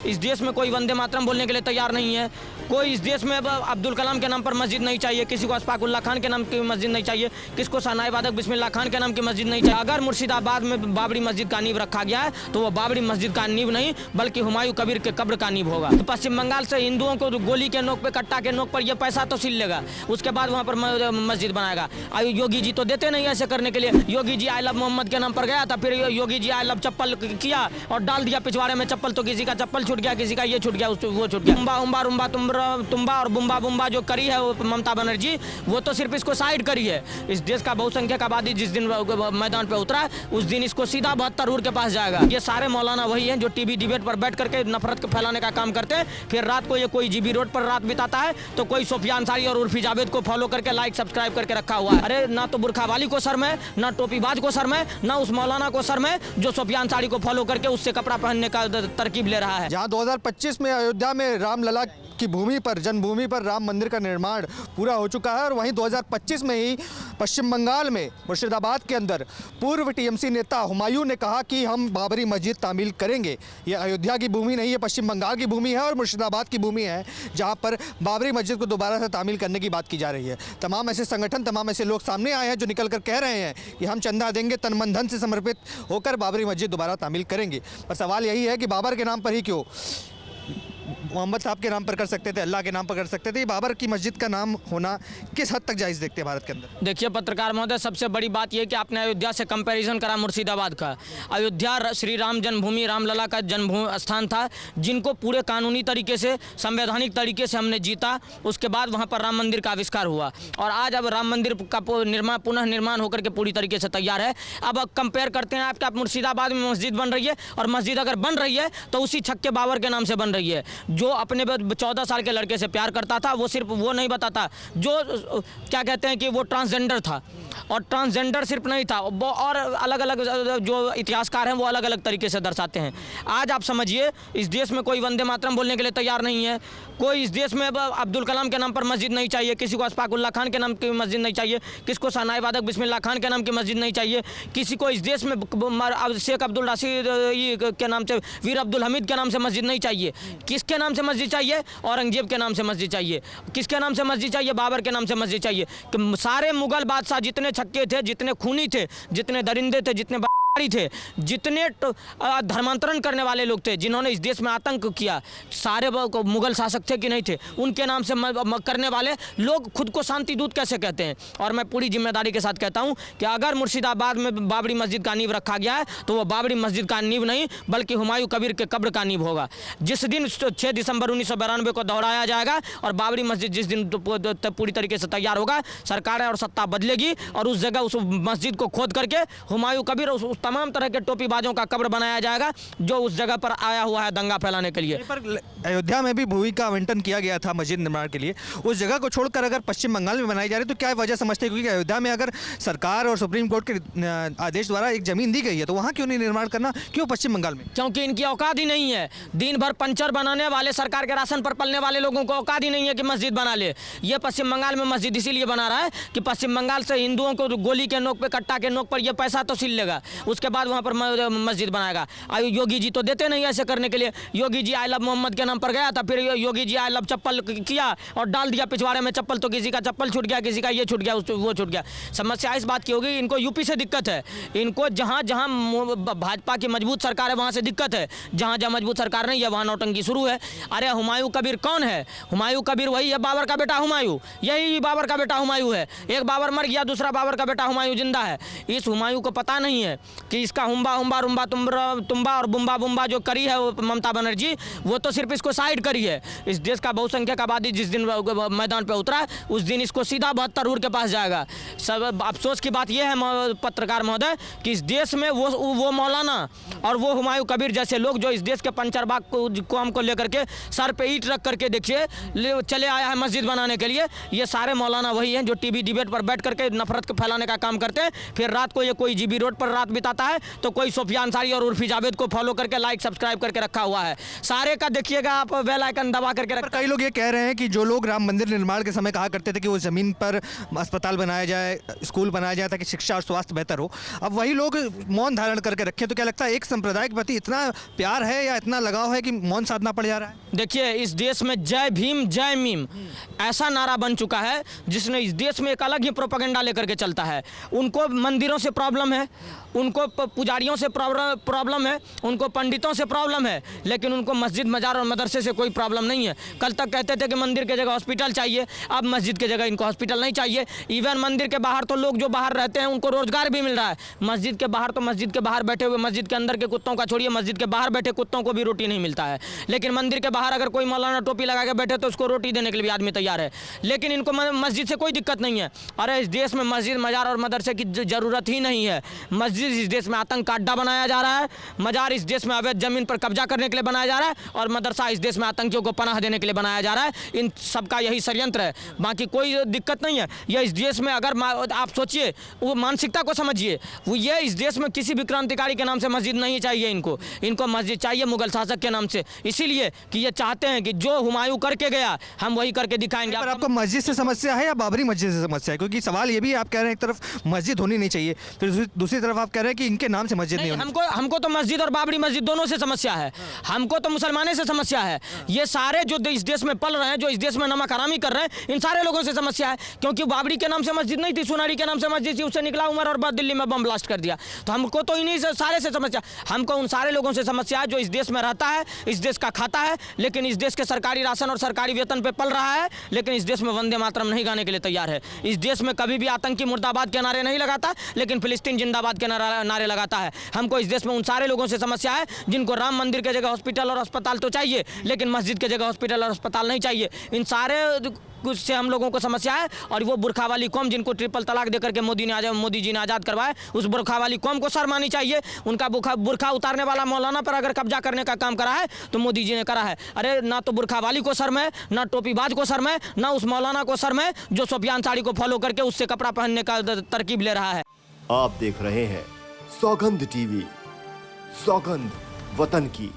इस देश में कोई वंदे मातरम बोलने के लिए तैयार नहीं है। कोई इस देश में अब्दुल कलाम के नाम पर मस्जिद नहीं चाहिए, किसी को अशफाकुल्लाह खान के नाम की मस्जिद नहीं चाहिए, किसको शहनाई वादक बिस्मिल्लाह खान के नाम की मस्जिद नहीं चाहिए। अगर मुर्शिदाबाद में बाबरी मस्जिद का नींव रखा गया है तो वो बाबरी मस्जिद का नींव नहीं बल्कि हुमायूं कबीर के कब्र का नींव होगा। तो पश्चिम बंगाल से हिंदुओं को गोली के नोक पे, कट्टा के नोक पर ये पैसा तो सिल लेगा, उसके बाद वहाँ पर मस्जिद बनाएगा। योगी जी तो देते नहीं ऐसे करने के लिए। योगी जी आई लव मोहम्मद के नाम पर गया था, फिर योगी जी आई लव चप्पल किया और डाल दिया पिछवाड़े में चप्पल, तो किसी का चप्पल छूट गया, किसी का ये छूट गया, वो छूट गया। तुम्बा उम्बा रुम्बा तुम्बा और बुम्बा बुम्बा जो करी है वो ममता बनर्जी, वो तो सिर्फ इसको साइड करी है। इस देश का बहुसंख्यक आबादी जिस दिन मैदान पे उतरा उस दिन इसको सीधा 72 के पास जाएगा। ये सारे मौलाना वही हैं जो टीवी डिबेट पर बैठ करके नफरत को फैलाने का काम करते हैं। फिर रात को ये कोई जीबी रोड पर रात बिताता है तो कोई सोफिया अंसारी और उर्फी जावेद को फॉलो करके लाइक सब्सक्राइब करके रखा हुआ है। अरे ना तो बुरखा वाली को शर्म है, ना टोपीबाज को शर्म है, ना उस मौलाना को शर्म है जो सोफिया अंसारी को फॉलो करके उससे कपड़ा पहनने का तरकीब ले रहा है। जहां 2025 में अयोध्या में रामलला की भूमि पर, जन्मभूमि पर राम मंदिर का निर्माण पूरा हो चुका है और वहीं 2025 में ही पश्चिम बंगाल में मुर्शिदाबाद के अंदर पूर्व टीएमसी नेता हुमायूं ने कहा कि हम बाबरी मस्जिद तामील करेंगे। ये अयोध्या की भूमि नहीं है, पश्चिम बंगाल की भूमि है और मुर्शिदाबाद की भूमि है जहां पर बाबरी मस्जिद को दोबारा से तामील करने की बात की जा रही है। तमाम ऐसे संगठन, तमाम ऐसे लोग सामने आए हैं जो निकल कर कह रहे हैं कि हम चंदा देंगे, तन मन धन से समर्पित होकर बाबरी मस्जिद दोबारा तामील करेंगे। पर सवाल यही है कि बाबर के नाम पर ही क्यों? मोहम्मद साहब के नाम पर कर सकते थे, अल्लाह के नाम पर कर सकते थे। बाबर की मस्जिद का नाम होना किस हद तक जायज़ देखते हैं भारत के अंदर? देखिए पत्रकार महोदय, सबसे बड़ी बात यह कि आपने अयोध्या से कंपैरिजन करा मुर्शिदाबाद का। अयोध्या श्री राम जन्मभूमि, रामलला का जन्मभूमि स्थान था जिनको पूरे कानूनी तरीके से, संवैधानिक तरीके से हमने जीता। उसके बाद वहाँ पर राम मंदिर का आविष्कार हुआ और आज अब राम मंदिर का पुनः निर्माण होकर के पूरी तरीके से तैयार है। अब कंपेयर करते हैं आप मुर्शिदाबाद में मस्जिद बन रही है और मस्जिद अगर बन रही है तो उसी छक्के बाबर के नाम से बन रही है। जो अपने 14 साल के लड़के से प्यार करता था वो सिर्फ वो नहीं बताता, जो क्या कहते हैं कि वो ट्रांसजेंडर था, और ट्रांसजेंडर सिर्फ नहीं था और अलग अलग जो इतिहासकार हैं वो अलग अलग तरीके से दर्शाते हैं। आज आप समझिए इस देश में कोई वंदे मातरम बोलने के लिए तैयार नहीं है। कोई इस देश में अब्दुल कलाम के नाम पर मस्जिद नहीं चाहिए, किसी को अशफाकुल्लाह खान के नाम की मस्जिद नहीं चाहिए, किसको शहनाई वादक बिस्मिल्लाह खान के नाम की मस्जिद नहीं चाहिए, किसी को इस देश में शेख अब्दुल रशीद के नाम से, वीर अब्दुल हमीद के नाम से मस्जिद नहीं चाहिए। किसके नाम से मस्जिद चाहिए? औरंगजेब के नाम से मस्जिद चाहिए। किसके नाम से मस्जिद चाहिए? बाबर के नाम से मस्जिद चाहिए। सारे मुगल बादशाह जितने छक्के थे, जितने खूनी थे, जितने दरिंदे थे, जितने थे, जितने धर्मांतरण करने वाले लोग थे, जिन्होंने इस देश में आतंक किया, सारे मुगल शासक थे कि नहीं थे? उनके नाम से करने वाले लोग खुद को शांति दूत कैसे कहते हैं? और मैं पूरी जिम्मेदारी के साथ कहता हूं कि अगर मुर्शिदाबाद में बाबरी मस्जिद का नींव रखा गया है तो वो बाबरी मस्जिद का नींव नहीं बल्कि हुमायूं कबीर के कब्र का नींव होगा। जिस दिन 6 दिसंबर 1992 को दोहराया जाएगा और बाबरी मस्जिद जिस दिन पूरी तरीके से तैयार होगा, सरकार और सत्ता बदलेगी और उस जगह उस मस्जिद को खोद करके हुमायूं कबीर तमाम तरह के टोपीबाजों का कब्र बनाया जाएगा जो उस जगह पर आया हुआ है दंगा फैलाने के लिए। पर अयोध्या में भी भूमि का आवंटन किया गया था मस्जिद निर्माण के लिए, उस जगह को छोड़कर अगर पश्चिम बंगाल में बनाई जा रही है तो क्या वजह समझते हैं? क्योंकि अयोध्या में अगर सरकार और सुप्रीम कोर्ट के आदेश द्वारा एक जमीन दी गई है तो वहाँ क्यों नहीं निर्माण करना, क्यों पश्चिम बंगाल में? क्योंकि इनकी औकात ही नहीं है। दिन भर पंचर बनाने वाले, सरकार के राशन पर पलने वाले लोगों को औकात ही नहीं है कि मस्जिद बना ले। ये पश्चिम बंगाल में मस्जिद इसीलिए बना रहा है कि पश्चिम बंगाल से हिंदुओं को गोली के नोक पे, कट्टा के नोक पर यह पैसा तो सिल लेगा, उसके बाद वहाँ पर मस्जिद बनाएगा। योगी जी तो देते नहीं ऐसे करने के लिए। योगी जी आई लव मोहम्मद के नाम पर गया था, फिर योगी जी आई लव चप्पल किया और डाल दिया पिछवाड़े में चप्पल, तो किसी का चप्पल छूट गया, किसी का ये छूट गया, वो छूट गया। समस्या इस बात की होगी, इनको यूपी से दिक्कत है। इनको जहाँ जहाँ भाजपा की मजबूत सरकार है वहाँ से दिक्कत है, जहाँ जहाँ मजबूत सरकार नहीं है वहाँ नौटंकी शुरू है। अरे हुमायूं कबीर कौन है? हुमायूं कबीर वही है, बाबर का बेटा हुमायूं। यही बाबर का बेटा हुमायूं है। एक बाबर मर गया, दूसरा बाबर का बेटा हुमायूं जिंदा है। इस हुमायूं को पता नहीं है कि इसका हुम्बा हुम्बा रुम्बा तुम्बा और बुम्बा बुम्बा जो करी है वो ममता बनर्जी, वो तो सिर्फ इसको साइड करी है। इस देश का बहुसंख्यक आबादी जिस दिन मैदान पे उतरा उस दिन इसको सीधा 72 के पास जाएगा। सब अफसोस की बात यह है पत्रकार महोदय कि इस देश में वो मौलाना और वो हुमायूं कबीर जैसे लोग जो इस देश के पंचरबाग कौम को लेकर के सर पे ईंट रख करके देखिए चले आया है मस्जिद बनाने के लिए, ये सारे मौलाना वही हैं जो टीवी डिबेट पर बैठ करके नफरत को फैलाने का काम करते हैं। फिर रात को ये कोई जीबी रोड पर रात बिताता आता है तो कोई सोफिया अंसारी और उर्फी जावेद को फॉलो करके लाइक सब्सक्राइब करके रखा हुआ है। सारे का देखिएगा आप, बेल आइकन दबा करके पर कई लोग ये कह रहे हैं कि जो लोग राम मंदिर निर्माण के समय कहा करते थे कि वो ज़मीन पर अस्पताल बनाया जाए, स्कूल बनाया जाए ताकि शिक्षा और स्वास्थ्य बेहतर हो, अब वही लोग मौन धारण करके रखे। तो क्या लगता है एक संप्रदाय के प्रति इतना प्यार है या इतना लगाव है कि मौन साधना पड़ जा रहा है? देखिए, इस देश में जय भीम जय मीम ऐसा नारा बन चुका है जिसने इस देश में एक अलग ही प्रोपेगेंडा लेकर के चलता है। उनको मंदिरों से प्रॉब्लम है, उनको पुजारियों से प्रॉब्लम है, उनको पंडितों से प्रॉब्लम है, लेकिन उनको मस्जिद मजार और मदरसे से कोई प्रॉब्लम नहीं है। कल तक कहते थे कि मंदिर के जगह हॉस्पिटल चाहिए, अब मस्जिद के जगह इनको हॉस्पिटल नहीं चाहिए। इवन मंदिर के बाहर तो लोग जो बाहर रहते हैं उनको रोजगार भी मिल रहा है। मस्जिद के बाहर तो मस्जिद के बाहर बैठे हुए, मस्जिद के अंदर के कुत्तों का छोड़िए, मस्जिद के बाहर बैठे कुत्तों को भी रोटी नहीं मिलता है। लेकिन मंदिर के बाहर अगर कोई मौलाना टोपी लगा के बैठे तो उसको रोटी देने के लिए भी आदमी तैयार है। लेकिन इनको मस्जिद से कोई दिक्कत नहीं है। अरे इस देश में मस्जिद मजार और मदरसे की जरूरत ही नहीं है। मस्जिद इस देश में आतंक का अड्डा बनाया जा रहा है, मजार इस देश में अवैध जमीन पर कब्जा करने के लिए बनाया जा रहा है, और मदरसा इस देश में आतंकियों को पनाह देने के लिए बनाया जा रहा है। इन सबका यही षड्यंत्र है, बाकी कोई दिक्कत नहीं है। यह इस देश में अगर आप सोचिए, वो मानसिकता को समझिए, वो ये इस देश में किसी भी क्रांतिकारी के नाम से मस्जिद नहीं चाहिए। इनको मस्जिद चाहिए मुगल शासक के नाम से, इसीलिए कि ये चाहते हैं कि जो हुमायूं करके गया हम वही करके दिखाएंगे। पर आपको मस्जिद से समस्या है या बाबरी मस्जिद से समस्या है? क्योंकि सवाल ये भी आप कह रहे हैं एक तरफ मस्जिद होनी नहीं चाहिए, फिर दूसरी तरफ आप कह रहे हैं कि इनके नाम से मस्जिद नहीं होनी। हमको तो मस्जिद और बाबरी मस्जिद दोनों से समस्या है। हमको तो मुसलमाने से समस्या है। ये सारे जो इस देश में पल रहे हैं, जो इस देश में नमक हरामी कर रहे हैं, इन सारे लोगों से समस्या है। क्योंकि बाबरी के नाम से मस्जिद नहीं थी, सुनारी के नाम से मस्जिद थी, उससे निकला उमर और बाद दिल्ली में बम ब्लास्ट कर दिया। तो हमको तो इन्हीं से सारे से समस्या, हमको उन सारे लोगों से समस्या है जो इस देश में रहता है, इस देश का खाता है, लेकिन इस देश के सरकारी राशन और सरकारी वेतन पे पल रहा है, लेकिन इस देश में वंदे मातरम नहीं गाने के लिए तैयार है। इस देश में कभी भी आतंकी मुर्दाबाद के नारे नहीं लगाता, लेकिन फिलिस्तीन जिंदाबाद के नारे लगाता है। हमको इस देश में उन सारे लोगों से समस्या है जिनको राम मंदिर के जगह हॉस्पिटल और अस्पताल तो चाहिए, लेकिन मस्जिद के जगह हॉस्पिटल और अस्पताल नहीं चाहिए। इन सारे कुछ से हम लोगों को समस्या है। और वो बुरखा वाली कौम जिनको ट्रिपल तलाक देकर के मोदी जी ने आज़ाद करवाया, उस बुरखा वाली कौम को शर्म आनी चाहिए। उनका बुरखा उतारने वाला मौलाना पर अगर कब्जा करने का काम करा है तो मोदी जी ने करा है। अरे ना तो बुरखा वाली को शर्म है, ना टोपीबाज को शर्म है, ना उस मौलाना को शर्म है जो सोफिया अंसारी को फॉलो करके उससे कपड़ा पहनने का तरकीब ले रहा है। आप देख रहे हैं सौगंध टीवी, सौगंध वतन की।